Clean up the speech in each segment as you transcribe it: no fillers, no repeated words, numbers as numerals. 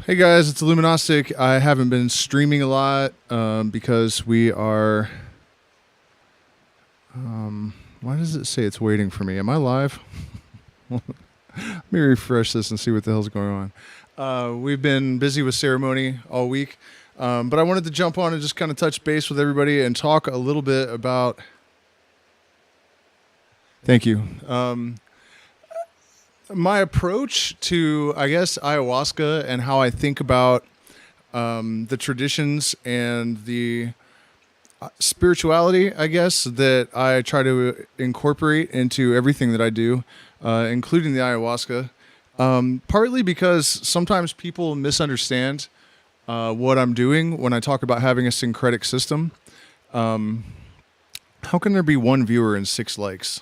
Hey guys, it's Illuminostic. I haven't been streaming a lot because we are... why does it say it's waiting for me? Am I live? Let me refresh this and see what the hell's going on. We've been busy with ceremony all week, but I wanted to jump on and just kind of touch base with everybody and talk a little bit about... Thank you. My approach to, I guess, ayahuasca and how I think about the traditions and the spirituality, I guess, that I try to incorporate into everything that I do, including the ayahuasca, partly because sometimes people misunderstand what I'm doing when I talk about having a syncretic system. How can there be one viewer and 6 likes?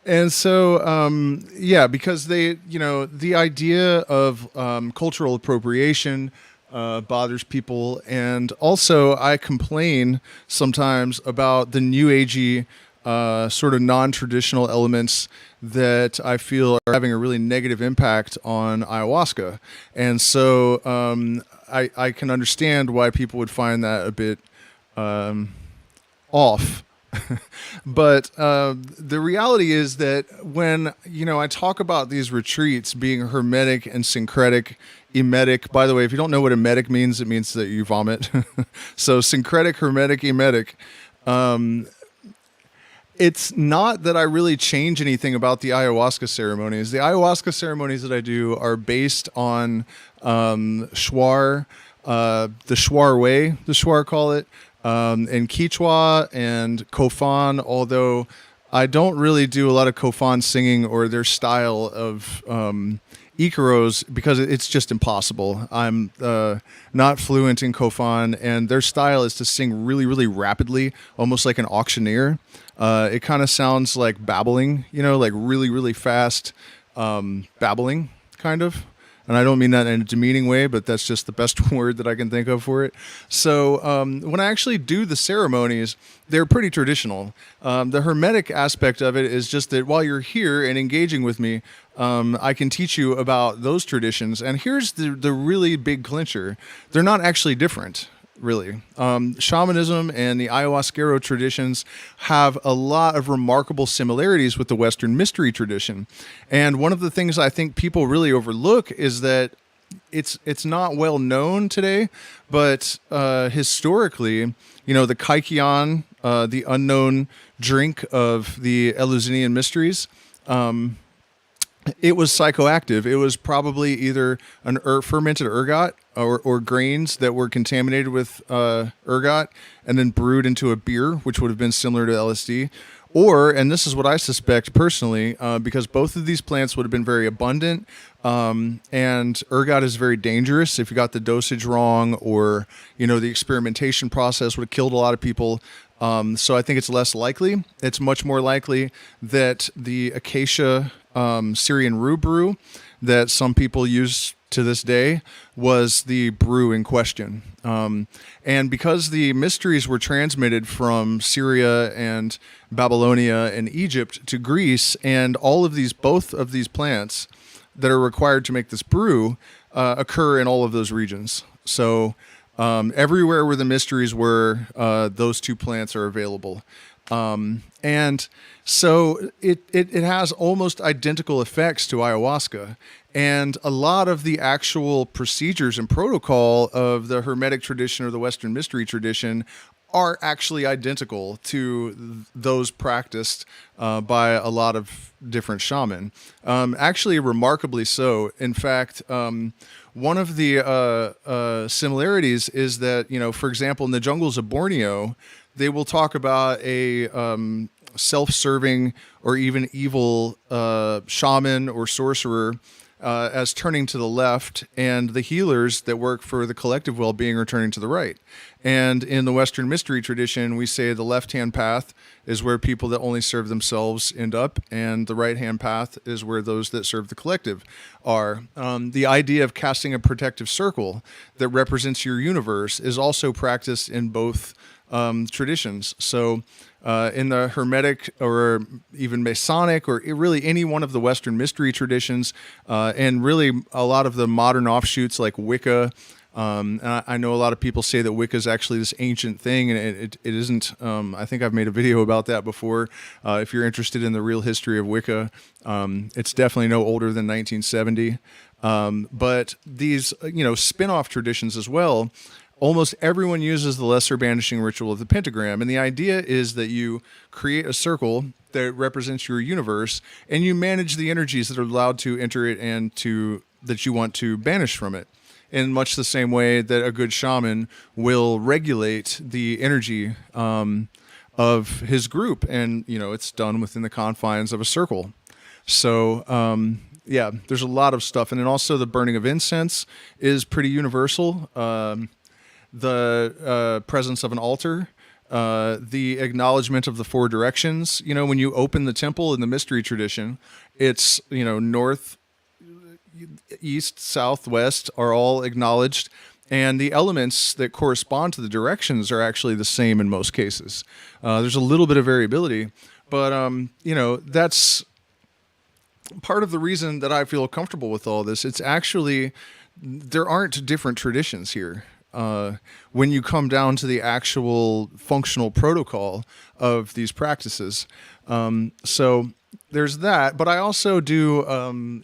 And so, yeah, because they, the idea of cultural appropriation bothers people. And also I complain sometimes about the new agey sort of non-traditional elements that I feel are having a really negative impact on ayahuasca. And so I can understand why people would find that a bit off. But the reality is that when, I talk about these retreats being hermetic and syncretic, emetic, by the way, if you don't know what emetic means, it means that you vomit. So syncretic, hermetic, emetic. It's not that I really change anything about the ayahuasca ceremonies. The ayahuasca ceremonies that I do are based on Shuar, the Shuar way, the Shuar call it. And Kichwa and Cofan, although I don't really do a lot of Cofan singing or their style of yearold because it's just impossible. I'm not fluent in Cofan, and their style is to sing really, really rapidly, almost like an auctioneer. It kind of sounds like babbling, like really, really fast babbling, kind of. And I don't mean that in a demeaning way, but that's just the best word that I can think of for it. So when I actually do the ceremonies, they're pretty traditional. The hermetic aspect of it is just that while you're here and engaging with me, I can teach you about those traditions. And here's the really big clincher. They're not actually different. Really. Shamanism and the ayahuasqueuros traditions have a lot of remarkable similarities with the Western mystery tradition. And one of the things I think people really overlook is that it's not well known today, but historically, the Kichwa, the unknown drink of the Eleusinian mysteries, it was psychoactive. It was probably either an fermented ergot or grains that were contaminated with ergot and then brewed into a beer, which would have been similar to LSD. Or, and this is what I suspect personally, because both of these plants would have been very abundant, and ergot is very dangerous if you got the dosage wrong, or, the experimentation process would have killed a lot of people. So I think it's less likely. It's much more likely that the acacia Syrian rue brew that some people use to this day was the brew in question. And because the mysteries were transmitted from Syria and Babylonia and Egypt to Greece, and both of these plants that are required to make this brew occur in all of those regions. So everywhere where the mysteries were, those 2 plants are available. And so it has almost identical effects to ayahuasca. And a lot of the actual procedures and protocol of the Hermetic tradition or the Western mystery tradition are actually identical to those practiced by a lot of different shaman. Actually, remarkably so. In fact, one of the similarities is that, for example, in the jungles of Borneo, they will talk about a self-serving or even evil shaman or sorcerer as turning to the left, and the healers that work for the collective well-being are turning to the right. And in the Western mystery tradition, we say the left-hand path is where people that only serve themselves end up, and the right-hand path is where those that serve the collective are. The idea of casting a protective circle that represents your universe is also practiced in both traditions. So In the Hermetic or even Masonic or really any one of the Western mystery traditions, and really a lot of the modern offshoots like Wicca. And I know a lot of people say that Wicca is actually this ancient thing, and it isn't. I think I've made a video about that before. If you're interested in the real history of Wicca, it's definitely no older than 1970. But these, spin-off traditions as well. Almost everyone uses the lesser banishing ritual of the pentagram. And the idea is that you create a circle that represents your universe and you manage the energies that are allowed to enter it and that you want to banish from it. In much the same way that a good shaman will regulate the energy of his group. And, it's done within the confines of a circle. So, there's a lot of stuff. And then also the burning of incense is pretty universal. The presence of an altar, the acknowledgement of the four directions. When you open the temple in the mystery tradition, it's, north, east, south, west are all acknowledged. And the elements that correspond to the directions are actually the same in most cases. There's a little bit of variability, but, that's part of the reason that I feel comfortable with all this. It's actually, there aren't different traditions here. When you come down to the actual functional protocol of these practices. So there's that, but I also do,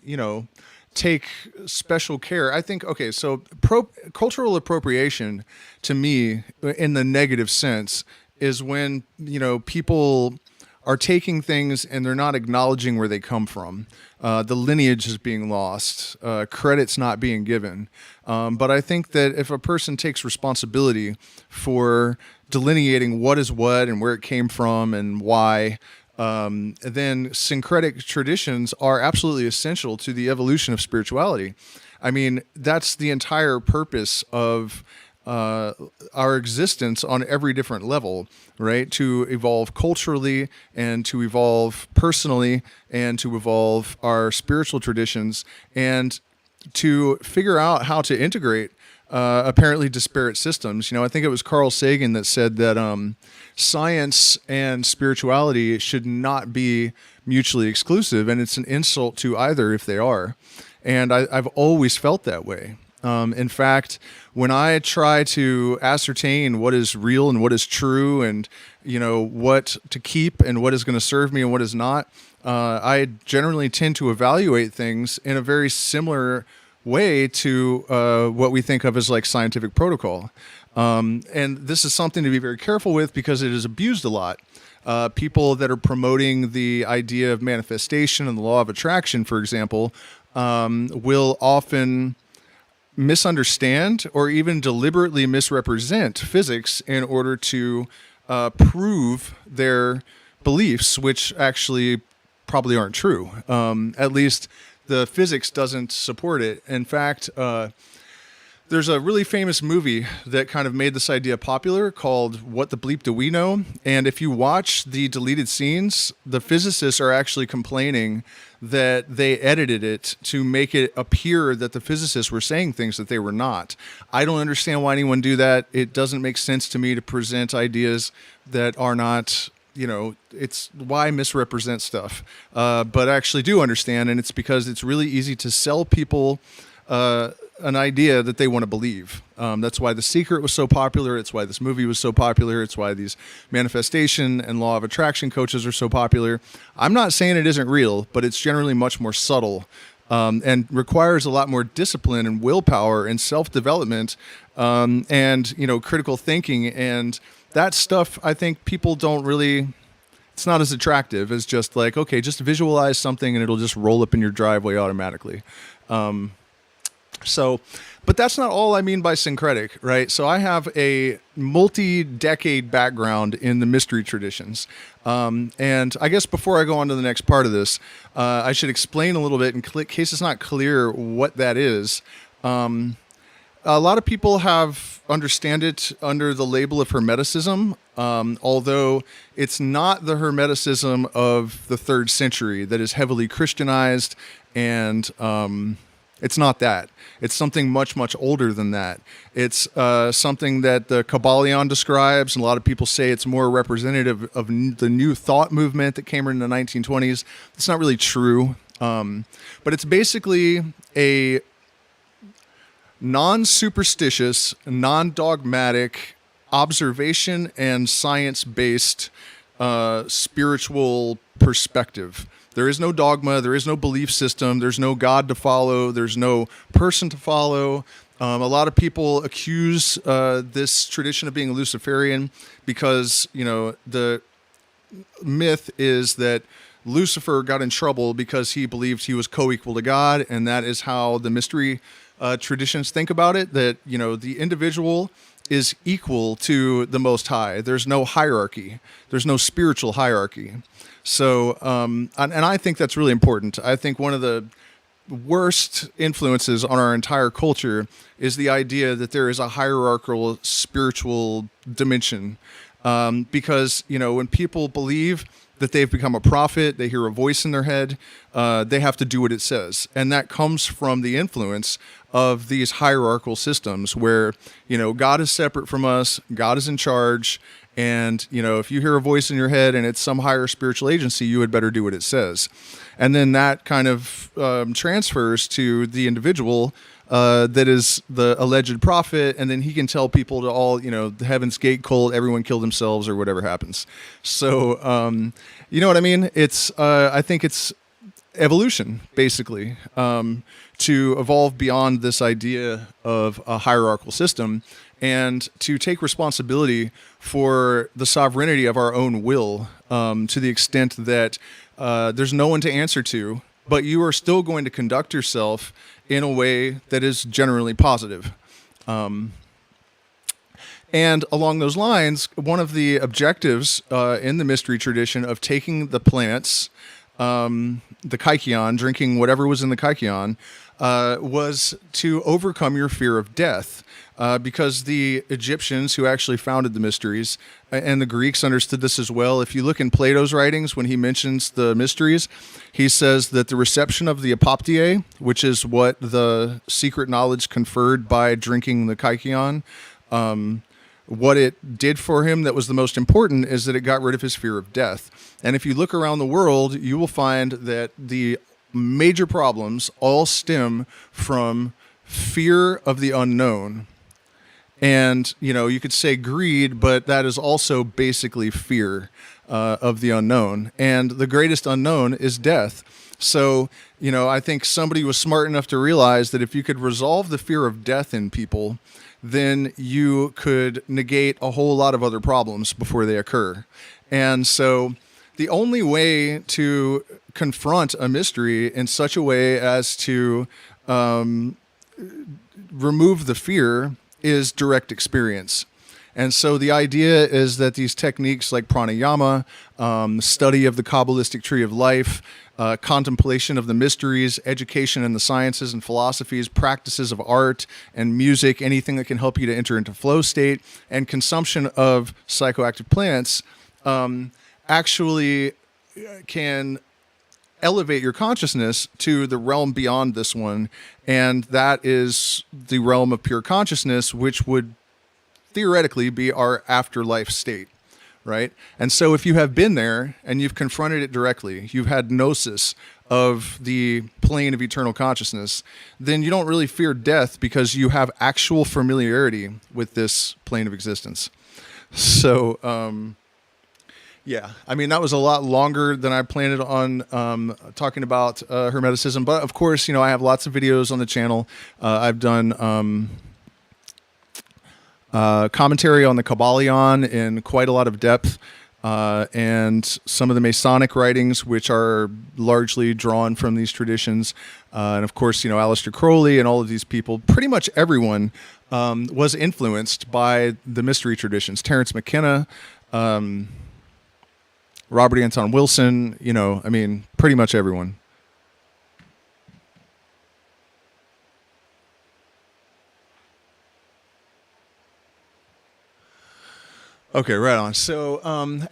take special care. I think, okay, so cultural appropriation to me in the negative sense is when, people are taking things and they're not acknowledging where they come from. The lineage is being lost, credit's not being given. But I think that if a person takes responsibility for delineating what is what and where it came from and why, then syncretic traditions are absolutely essential to the evolution of spirituality. I mean, that's the entire purpose of our existence on every different level, right? To evolve culturally and to evolve personally and to evolve our spiritual traditions and to figure out how to integrate apparently disparate systems. I think it was Carl Sagan that said that science and spirituality should not be mutually exclusive, and it's an insult to either if they are. And I've always felt that way. In fact, when I try to ascertain what is real and what is true and, what to keep and what is going to serve me and what is not, I generally tend to evaluate things in a very similar way to what we think of as like scientific protocol. And this is something to be very careful with because it is abused a lot. People that are promoting the idea of manifestation and the law of attraction, for example, will often misunderstand or even deliberately misrepresent physics in order to prove their beliefs, which actually probably aren't true. At least the physics doesn't support it. In fact, there's a really famous movie that kind of made this idea popular called What the Bleep Do We Know? And if you watch the deleted scenes, the physicists are actually complaining that they edited it to make it appear that the physicists were saying things that they were not. I don't understand why anyone do that. It doesn't make sense to me to present ideas that are not, it's why misrepresent stuff. But I actually do understand, and it's because it's really easy to sell people an idea that they want to believe. That's why The Secret was so popular. It's why this movie was so popular. It's why these manifestation and law of attraction coaches are so popular. I'm not saying it isn't real, but it's generally much more subtle and requires a lot more discipline and willpower and self-development and, critical thinking. And that stuff, I think people don't really... It's not as attractive as just like, okay, just visualize something and it'll just roll up in your driveway automatically. But that's not all I mean by syncretic, right? So I have a multi-decade background in the mystery traditions. And I guess before I go on to the next part of this, I should explain a little bit in case it's not clear what that is. A lot of people have understand it under the label of Hermeticism, although it's not the Hermeticism of the 3rd century that is heavily Christianized and It's not that. It's something much, much older than that. It's something that the Kabbalion describes, and a lot of people say it's more representative of the new thought movement that came in the 1920s. It's not really true, but it's basically a non-superstitious, non-dogmatic, observation and science-based spiritual perspective. There is no dogma. There is no belief system. There's no God to follow. There's no person to follow. A lot of people accuse this tradition of being Luciferian because, the myth is that Lucifer got in trouble because he believed he was co-equal to God, and that is how the mystery traditions think about it, that, the individual is equal to the Most High. There's no hierarchy. There's no spiritual hierarchy. So, and I think that's really important. I think one of the worst influences on our entire culture is the idea that there is a hierarchical spiritual dimension. Because, when people believe that they've become a prophet, they hear a voice in their head, they have to do what it says. And that comes from the influence of these hierarchical systems where, God is separate from us, God is in charge, and, if you hear a voice in your head and it's some higher spiritual agency, you had better do what it says. And then that kind of transfers to the individual that is the alleged prophet, and then he can tell people to all, the Heaven's Gate cult, everyone kill themselves or whatever happens. So, you know what I mean? It's, I think it's evolution, basically, to evolve beyond this idea of a hierarchical system and to take responsibility for the sovereignty of our own will, to the extent that there's no one to answer to, but you are still going to conduct yourself in a way that is generally positive. And along those lines, one of the objectives in the mystery tradition of taking the plants, the kykeon, drinking whatever was in the kykeon, was to overcome your fear of death. Because the Egyptians who actually founded the mysteries and the Greeks understood this as well. If you look in Plato's writings, when he mentions the mysteries, he says that the reception of the apoptyae, which is what the secret knowledge conferred by drinking the kykeon, what it did for him that was the most important is that it got rid of his fear of death. And if you look around the world, you will find that the major problems all stem from fear of the unknown. And, you could say greed, but that is also basically fear of the unknown. And the greatest unknown is death. So, I think somebody was smart enough to realize that if you could resolve the fear of death in people, then you could negate a whole lot of other problems before they occur. And so the only way to confront a mystery in such a way as to remove the fear is direct experience. And so the idea is that these techniques like pranayama, study of the Kabbalistic tree of life, contemplation of the mysteries, education in the sciences and philosophies, practices of art and music, anything that can help you to enter into flow state, and consumption of psychoactive plants actually can elevate your consciousness to the realm beyond this one, and that is the realm of pure consciousness, which would theoretically be our afterlife state, right? And so if you have been there and you've confronted it directly, you've had gnosis of the plane of eternal consciousness, then you don't really fear death because you have actual familiarity with this plane of existence. So, yeah, I mean, that was a lot longer than I planned on talking about Hermeticism. But of course, I have lots of videos on the channel. I've done commentary on the Kabbalion in quite a lot of depth, and some of the Masonic writings, which are largely drawn from these traditions. And of course, Aleister Crowley and all of these people, pretty much everyone was influenced by the mystery traditions. Terence McKenna, Robert Anton Wilson, pretty much everyone. Okay, right on. So,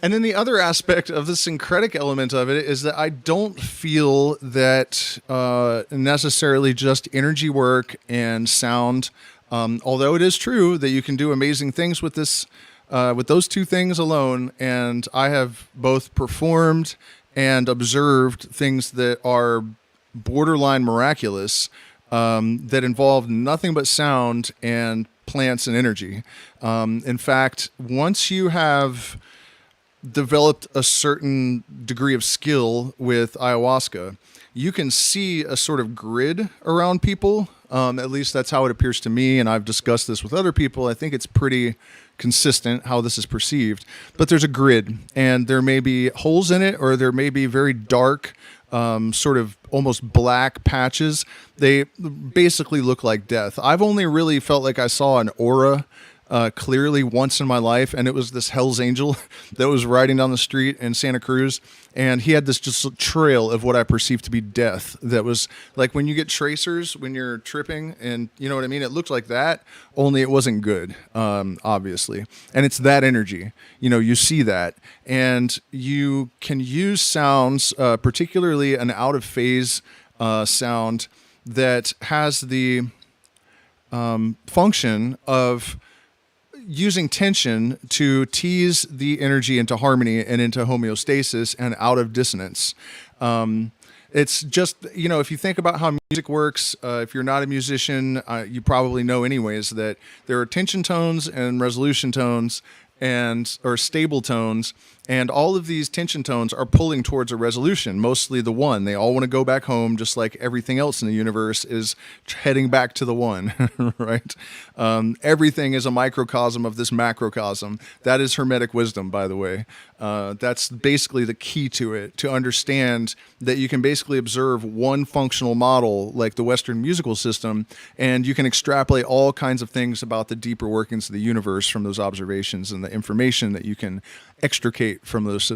and then the other aspect of the syncretic element of it is that I don't feel that necessarily just energy work and sound, although it is true that you can do amazing things with this, with those two things alone. And I have both performed and observed things that are borderline miraculous, that involve nothing but sound and plants and energy. In fact, once you have developed a certain degree of skill with ayahuasca, you can see a sort of grid around people. At least that's how it appears to me, and I've discussed this with other people. I think it's pretty consistent how this is perceived. But there's a grid, and there may be holes in it, or there may be very dark, sort of almost black patches. They basically look like death. I've only really felt like I saw an aura clearly once in my life, and it was this Hell's Angel that was riding down the street in Santa Cruz, and he had this just trail of what I perceived to be death. That was like when you get tracers when you're tripping, and you know what I mean. It looked like that, only it wasn't good, obviously. And it's that energy. You know, you see that, and you can use sounds, particularly an out of phase sound that has the function of using tension to tease the energy into harmony and into homeostasis and out of dissonance. It's just, you know, if you think about how music works, if you're not a musician, you probably know anyways that there are tension tones and resolution tones or stable tones, and all of these tension tones are pulling towards a resolution, mostly the one. They all want to go back home, just like everything else in the universe is heading back to the one, right? Everything is a microcosm of this macrocosm. That is Hermetic wisdom, by the way. That's basically the key to it, to understand that you can basically observe one functional model, like the Western musical system, and you can extrapolate all kinds of things about the deeper workings of the universe from those observations and the information that you can extricate from those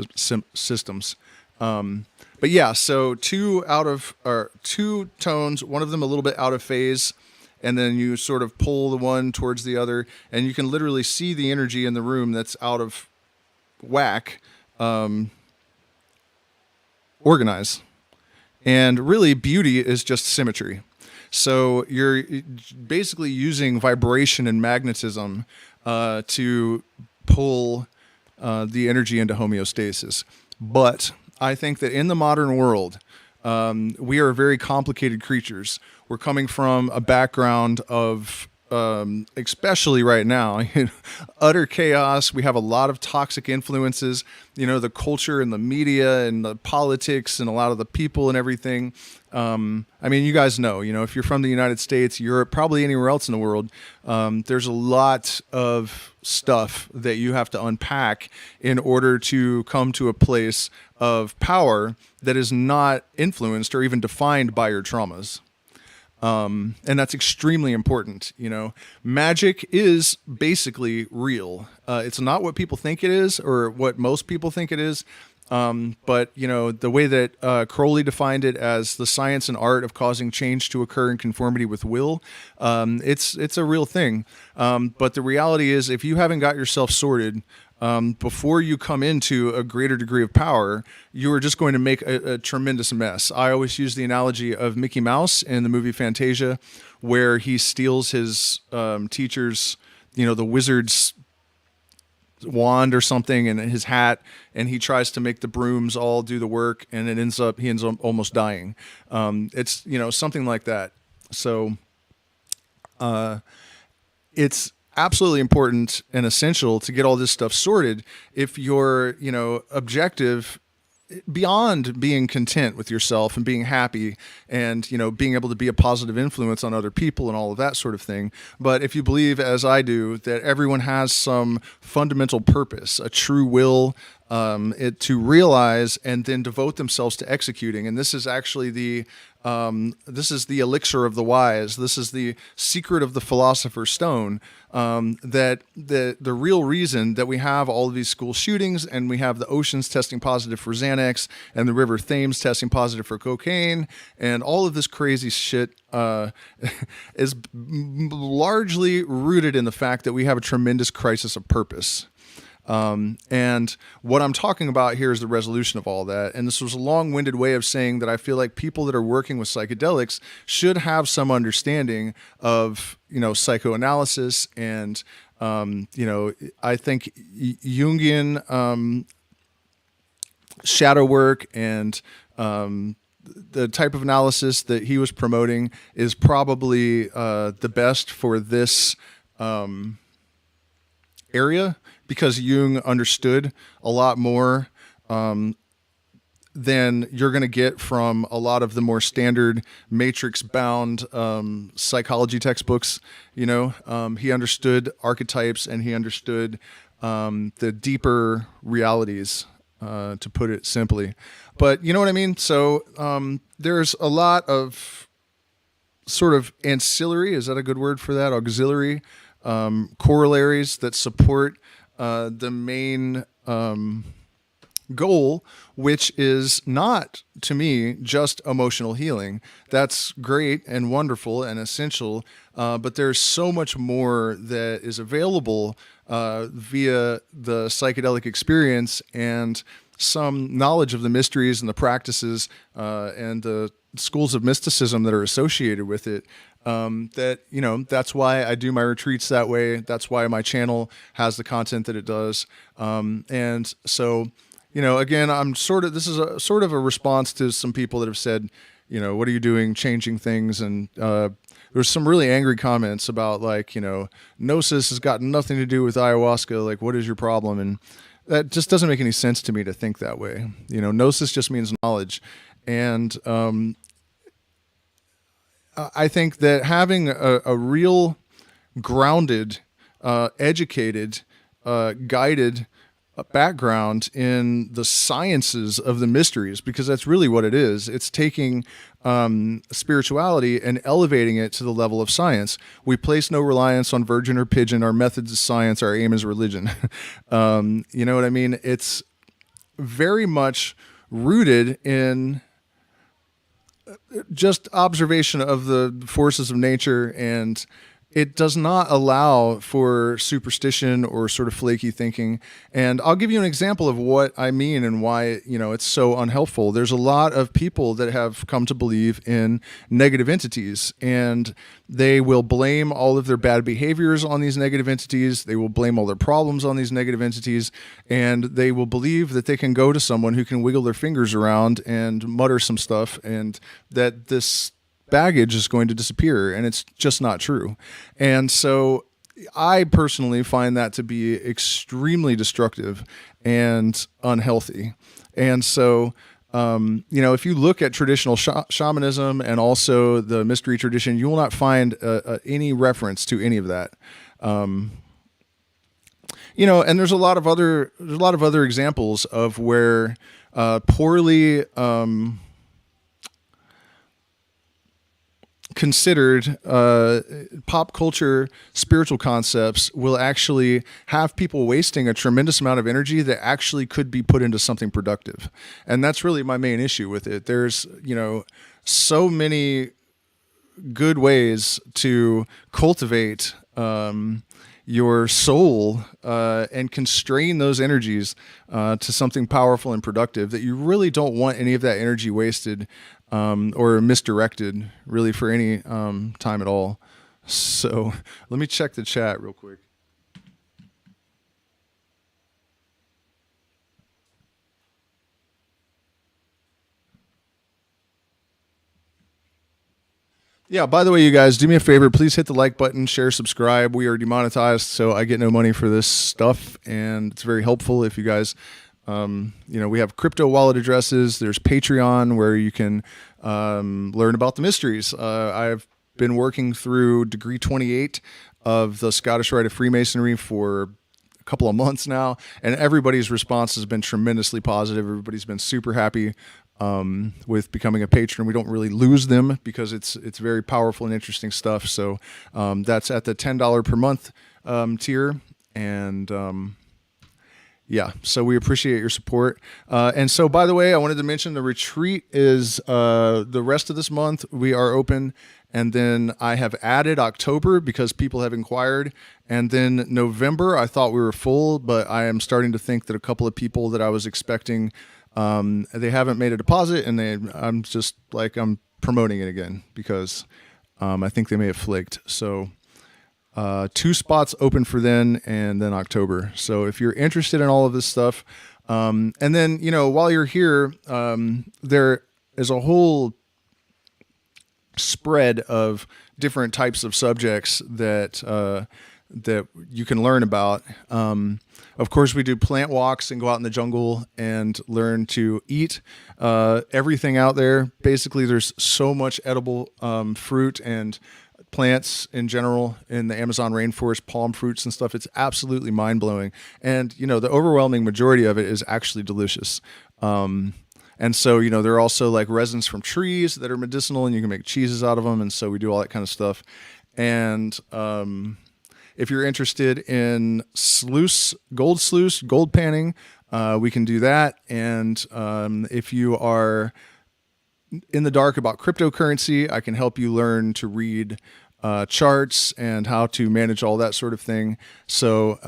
systems. But yeah, so two tones, one of them a little bit out of phase, and then you sort of pull the one towards the other, and you can literally see the energy in the room that's out of whack, organize. And really, beauty is just symmetry. So you're basically using vibration and magnetism to pull the energy into homeostasis. But I think that in the modern world, we are very complicated creatures. We're coming from a background of, especially right now, utter chaos. We have a lot of toxic influences, you know, the culture and the media and the politics and a lot of the people and everything. I mean, you guys know, if you're from the United States, Europe, probably anywhere else in the world, there's a lot of stuff that you have to unpack in order to come to a place of power that is not influenced or even defined by your traumas. And that's extremely important. Magic is basically real. It's not what people think it is or what most people think it is. But the way that Crowley defined it as the science and art of causing change to occur in conformity with will, it's a real thing. But the reality is, if you haven't got yourself sorted before you come into a greater degree of power, you are just going to make a tremendous mess. I always use the analogy of Mickey Mouse in the movie Fantasia, where he steals his teacher's, the wizard's wand or something and his hat, and he tries to make the brooms all do the work, and he ends up almost dying. It's something like that. So it's absolutely important and essential to get all this stuff sorted if your objective, beyond being content with yourself and being happy and being able to be a positive influence on other people and all of that sort of thing. But if you believe, as I do, that everyone has some fundamental purpose, a true will, to realize and then devote themselves to executing. And this is actually the elixir of the wise. This is the secret of the philosopher's stone. That the real reason that we have all of these school shootings, and we have the oceans testing positive for Xanax, and the River Thames testing positive for cocaine, and all of this crazy shit is largely rooted in the fact that we have a tremendous crisis of purpose. And what I'm talking about here is the resolution of all that. And this was a long-winded way of saying that I feel like people that are working with psychedelics should have some understanding of, psychoanalysis and, I think Jungian shadow work and the type of analysis that he was promoting is probably the best for this area, because Jung understood a lot more than you're going to get from a lot of the more standard matrix-bound psychology textbooks. He understood archetypes, and he understood the deeper realities, to put it simply. But you know what I mean? So there's a lot of sort of ancillary, is that a good word for that? Auxiliary corollaries that support the main goal, which is not, to me, just emotional healing. That's great and wonderful and essential, but there's so much more that is available via the psychedelic experience and some knowledge of the mysteries and the practices and the schools of mysticism that are associated with it. That's why I do my retreats that way. That's why my channel has the content that it does. And so, again, this is a sort of a response to some people that have said, what are you doing changing things? And there's some really angry comments about gnosis has got nothing to do with ayahuasca. Like, what is your problem? And that just doesn't make any sense to me to think that way. Gnosis just means knowledge. And I think that having a real grounded, educated, guided background in the sciences of the mysteries, because that's really what it is. It's taking spirituality and elevating it to the level of science. We place no reliance on virgin or pigeon. Our methods is science. Our aim is religion. You know what I mean? It's very much rooted in just observation of the forces of nature, and it does not allow for superstition or sort of flaky thinking. And I'll give you an example of what I mean and why, it's so unhelpful. There's a lot of people that have come to believe in negative entities, and they will blame all of their bad behaviors on these negative entities. They will blame all their problems on these negative entities, and they will believe that they can go to someone who can wiggle their fingers around and mutter some stuff, and that this baggage is going to disappear, and it's just not true. And so I personally find that to be extremely destructive and unhealthy. And so if you look at traditional shamanism and also the mystery tradition, you will not find any reference to any of that. And there's a lot of other examples of where poorly considered pop culture spiritual concepts will actually have people wasting a tremendous amount of energy that actually could be put into something productive. And that's really my main issue with it. There's, so many good ways to cultivate your soul and constrain those energies to something powerful and productive, that you really don't want any of that energy wasted or misdirected really for any time at all. So let me check the chat real quick. Yeah, by the way, you guys, do me a favor. Please hit the like button, share, subscribe. We are demonetized, so I get no money for this stuff, and it's very helpful if you guys, we have crypto wallet addresses. There's Patreon, where you can learn about the mysteries. I've been working through Degree 28 of the Scottish Rite of Freemasonry for a couple of months now, and everybody's response has been tremendously positive. Everybody's been super happy with becoming a patron. We don't really lose them because it's very powerful and interesting stuff. So that's at the $10 per month tier, and yeah, so we appreciate your support. And so, by the way, I wanted to mention the retreat is the rest of this month. We are open, And then I have added October because people have inquired. And then November, I thought we were full, but I am starting to think that a couple of people that I was expecting, they haven't made a deposit, and I'm just like, I'm promoting it again because I think they may have flaked. So 2 spots open for then and then October. So if you're interested in all of this stuff, and then, while you're here, there is a whole spread of different types of subjects that you can learn about. Of course, we do plant walks and go out in the jungle and learn to eat everything out there. Basically, there's so much edible fruit and plants in general in the Amazon rainforest, palm fruits and stuff. It's absolutely mind-blowing. And, the overwhelming majority of it is actually delicious. And so, there are also like resins from trees that are medicinal, and you can make cheeses out of them. And so we do all that kind of stuff. And if you're interested in gold panning, we can do that. And if you are in the dark about cryptocurrency, I can help you learn to read charts and how to manage all that sort of thing. So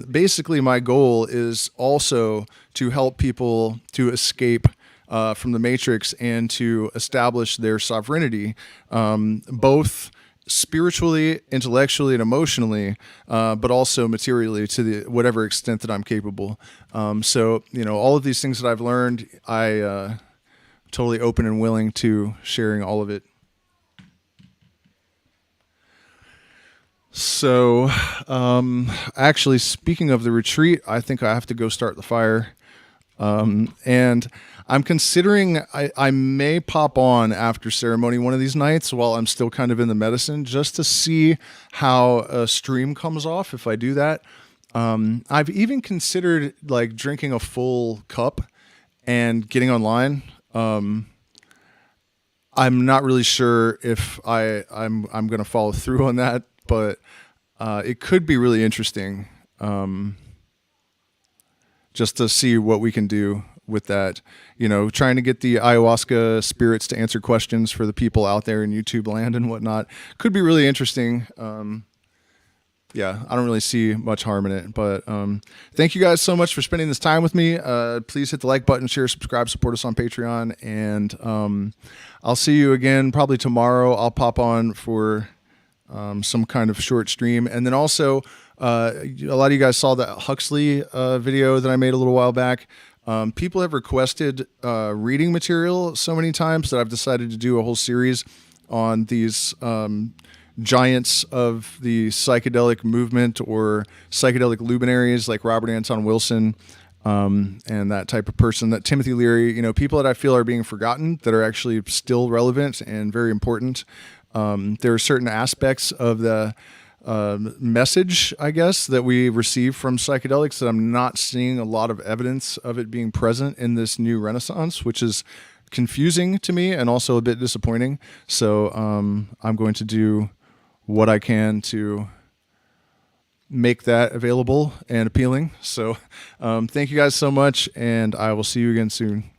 basically, my goal is also to help people to escape from the matrix and to establish their sovereignty, both spiritually, intellectually, and emotionally, but also materially to whatever extent that I'm capable. So, all of these things that I've learned, I totally open and willing to sharing all of it. So, actually, speaking of the retreat, I think I have to go start the fire. And I'm considering I may pop on after ceremony one of these nights while I'm still kind of in the medicine, just to see how a stream comes off if I do that. I've even considered like drinking a full cup and getting online. I'm not really sure if I'm going to follow through on that, but it could be really interesting. Just to see what we can do with that, trying to get the ayahuasca spirits to answer questions for the people out there in YouTube land and whatnot could be really interesting. Yeah, I don't really see much harm in it, but thank you guys so much for spending this time with me. Please hit the like button, share, subscribe, support us on Patreon, and I'll see you again probably tomorrow. I'll pop on for some kind of short stream, and then also a lot of you guys saw that Huxley video that I made a little while back. People have requested reading material so many times that I've decided to do a whole series on these giants of the psychedelic movement or psychedelic luminaries like Robert Anton Wilson and that type of person, that Timothy Leary, people that I feel are being forgotten that are actually still relevant and very important. There are certain aspects of the message, I guess, that we receive from psychedelics that I'm not seeing a lot of evidence of it being present in this new renaissance, which is confusing to me and also a bit disappointing. So I'm going to do what I can to make that available and appealing. So thank you guys so much, and I will see you again soon.